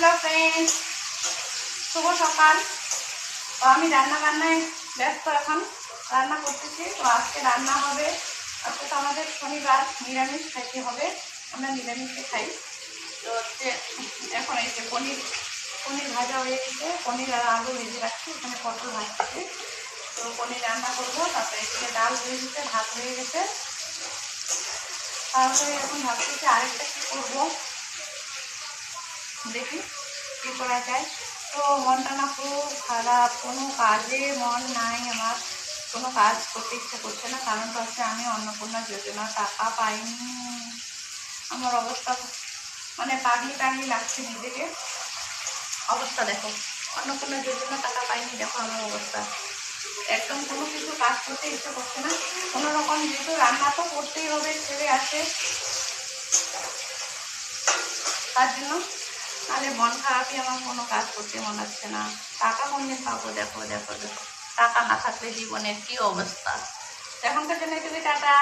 Hello friends, শুভ সকাল। তো আমি রান্না বান্নায় ব্যস্ত, এখন রান্না করতেছি। তো আজকে রান্না হবে, আজকে তো আমাদের শনিবার, নিরামিষ খাইতে হবে, আমরা নিরামিষে খাই। তো হচ্ছে এখন এই যে পনির ভাজা হয়ে গেছে, পনির আর আলু ভেজে রাখছি, এখানে পটল ভাজতেছি। তো পনির রান্না করবো, তারপরে এখানে ডাল হয়ে গেছে, ভাত হয়ে গেছে। তারপরে এখন ভাবতেছি আরেকটা কী করবো, দেখি কী করা যায়। তো মনটা না খুব খারাপ, কোনো কাজে মন নাই আমার, কোনো কাজ করতে ইচ্ছে করছে না। কারণটা হচ্ছে আমি অন্নপূর্ণা যোজনার টাকা পাইনি। আমার অবস্থা মানে পাগলি লাগছে নিজেকে। অবস্থা দেখো, অন্নপূর্ণা যোজনার টাকা পাইনি, দেখো আমার অবস্থা। একদম কোনো কিছু কাজ করতে ইচ্ছে করছে না। কোনো রকম যেহেতু রান্না তো করতেই হবে, ছেলে আসে, তার জন্য তাহলে মন খারাপই, আমার কোনো কাজ করতে মন হচ্ছে না। টাকা কোনদিন পাবো? দেখো দেখো দেখো, টাকা না থাকলে জীবনের কি অবস্থা। এখনকার জন্য তুমি টাটা।